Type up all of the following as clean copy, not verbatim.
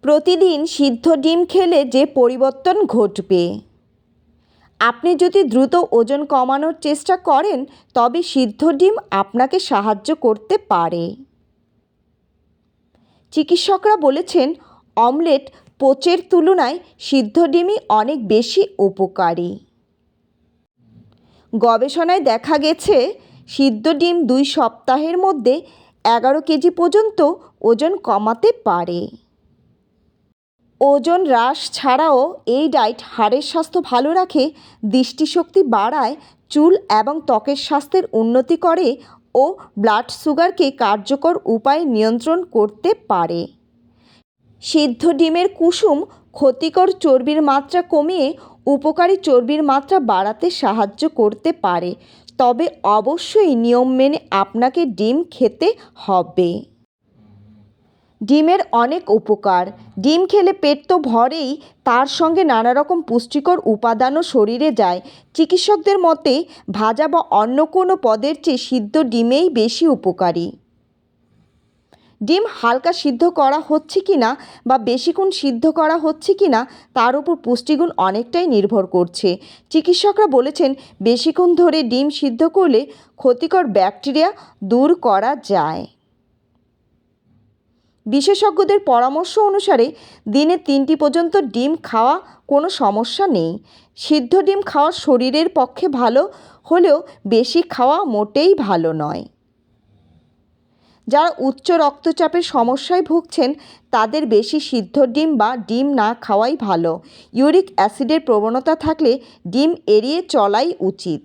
প্রতিদিন সিদ্ধ ডিম খেলে যে পরিবর্তন ঘটবে। আপনি যদি দ্রুত ওজন কমানোর চেষ্টা করেন তবে সিদ্ধ ডিম আপনাকে সাহায্য করতে পারে। চিকিৎসকরা বলেছেন অমলেট পোচের তুলনায় সিদ্ধ ডিমই অনেক বেশি উপকারী। গবেষণায় দেখা গেছে সিদ্ধ ডিম 2 সপ্তাহের মধ্যে 11 কেজি পর্যন্ত ওজন কমাতে পারে। ওজন হ্রাস ছাড়াও এই ডায়েট হাড়ের স্বাস্থ্য ভালো রাখে, দৃষ্টিশক্তি বাড়ায়, চুল এবং ত্বকের স্বাস্থ্যের উন্নতি করে ও ব্লাড সুগারকে কার্যকর উপায়ে নিয়ন্ত্রণ করতে পারে। সিদ্ধ ডিমের কুসুম ক্ষতিকর চর্বির মাত্রা কমিয়ে উপকারী চর্বির মাত্রা বাড়াতে সাহায্য করতে পারে, তবে অবশ্যই নিয়ম মেনে আপনাকে ডিম খেতে হবে। ডিমের অনেক উপকার। ডিম খেলে পেট তো ভরেই, তার সঙ্গে নানা রকম পুষ্টিকর উপাদানও শরীরে যায়। চিকিৎসকদের মতে ভাজা বা অন্য কোনো পদের চেয়ে সিদ্ধ ডিমেই বেশি উপকারী। ডিম হালকা সিদ্ধ করা হচ্ছে কিনা বা বেশিক্ষণ সিদ্ধ করা হচ্ছে কিনা তার উপর পুষ্টিগুণ অনেকটাই নির্ভর করছে। চিকিৎসকরা বলেছেন বেশিক্ষণ ধরে ডিম সিদ্ধ করলে ক্ষতিকর ব্যাকটেরিয়া দূর করা যায়। বিশেষজ্ঞদের পরামর্শ অনুসারে দিনে 3টি পর্যন্ত ডিম খাওয়া কোনো সমস্যা নেই। সিদ্ধ ডিম খাওয়া শরীরের পক্ষে ভালো হলেও বেশি খাওয়া মোটেই ভালো নয়। যারা উচ্চ রক্তচাপের সমস্যায় ভুগছেন তাদের বেশি সিদ্ধ ডিম বা ডিম না খাওয়াই ভালো। ইউরিক অ্যাসিডের প্রবণতা থাকলে ডিম এড়িয়ে চলাই উচিত।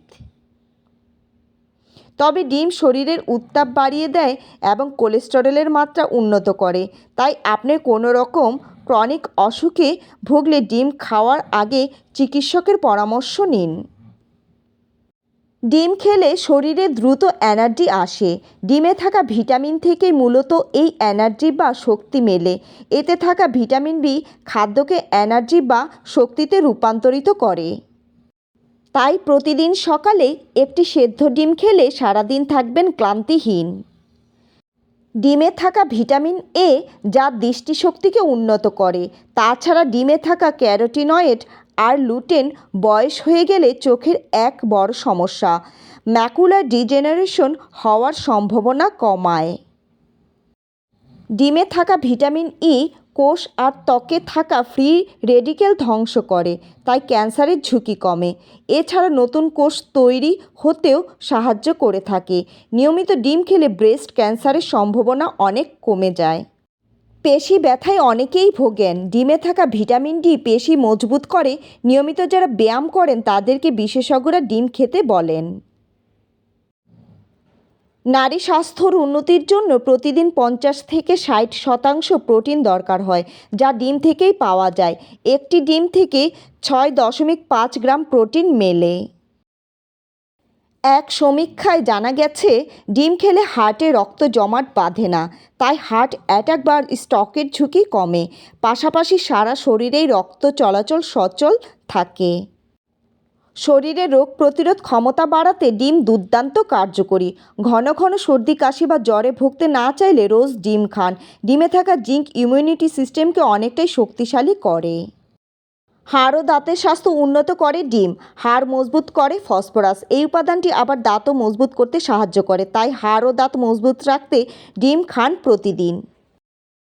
তবে ডিম শরীরের উত্তাপ বাড়িয়ে দেয় এবং কোলেস্টেরলের মাত্রা উন্নত করে, তাই আপনি কোনো রকম ক্রনিক অসুখে ভুগলে ডিম খাওয়ার আগে চিকিৎসকের পরামর্শ নিন। ডিম খেলে শরীরে দ্রুত এনার্জি আসে। ডিমে থাকা ভিটামিন থেকে মূলত এই এনার্জি বা শক্তি মেলে। এতে থাকা ভিটামিন বি খাদ্যকে এনার্জি বা শক্তিতে রূপান্তরিত করে। তাই প্রতিদিন সকালে একটি সেদ্ধ ডিম খেলে সারাদিন থাকবেন ক্লান্তিহীন। ডিমে থাকা ভিটামিন এ যা দৃষ্টিশক্তিকে উন্নত করে। তাছাড়া ডিমে থাকা ক্যারোটিনয়েড আর লুটেন বয়স হয়ে গেলে চোখের এক বড় সমস্যা ম্যাকুলার ডিজেনারেশন হওয়ার সম্ভাবনা কমায়। ডিমে থাকা ভিটামিন ই কোষ আর ত্বকে থাকা ফ্রি রেডিকেল ধ্বংস করে, তাই ক্যান্সারের ঝুঁকি কমে। এছাড়া নতুন কোষ তৈরি হতেও সাহায্য করে থাকে। নিয়মিত ডিম খেলে ব্রেস্ট ক্যান্সারের সম্ভাবনা অনেক কমে যায়। পেশি ব্যথায় অনেকেই ভোগেন। ডিমে থাকা ভিটামিন ডি পেশি মজবুত করে। নিয়মিত যারা ব্যায়াম করেন তাদেরকে বিশেষজ্ঞরা ডিম খেতে বলেন। নারী স্বাস্থ্যর উন্নতির জন্য প্রতিদিন 50 থেকে 60% প্রোটিন দরকার হয়, যা ডিম থেকেই পাওয়া যায়। একটি ডিম থেকে 6.5 গ্রাম প্রোটিন মেলে। এক সমীক্ষায় জানা গেছে ডিম খেলে হার্টে রক্ত জমাট বাঁধে না, তাই হার্ট অ্যাটাক বা স্ট্রোকের ঝুঁকি কমে। পাশাপাশি সারা শরীরেই রক্ত চলাচল সচল থাকে। শরীরে রোগ প্রতিরোধ ক্ষমতা বাড়াতে ডিম দুর্দান্ত কার্যকরী। ঘন ঘন সর্দি কাশি বা জ্বরে ভুগতে না চাইলে রোজ ডিম খান। ডিমে থাকা জিঙ্ক ইমিউনিটি সিস্টেমকে অনেকটাই শক্তিশালী করে। হাড় ও দাঁতের স্বাস্থ্য উন্নত করে ডিম। হাড় মজবুত করে ফসফরাস। এই উপাদানটি আবার দাঁতও মজবুত করতে সাহায্য করে, তাই হাড় ও দাঁত মজবুত রাখতে ডিম খান প্রতিদিন।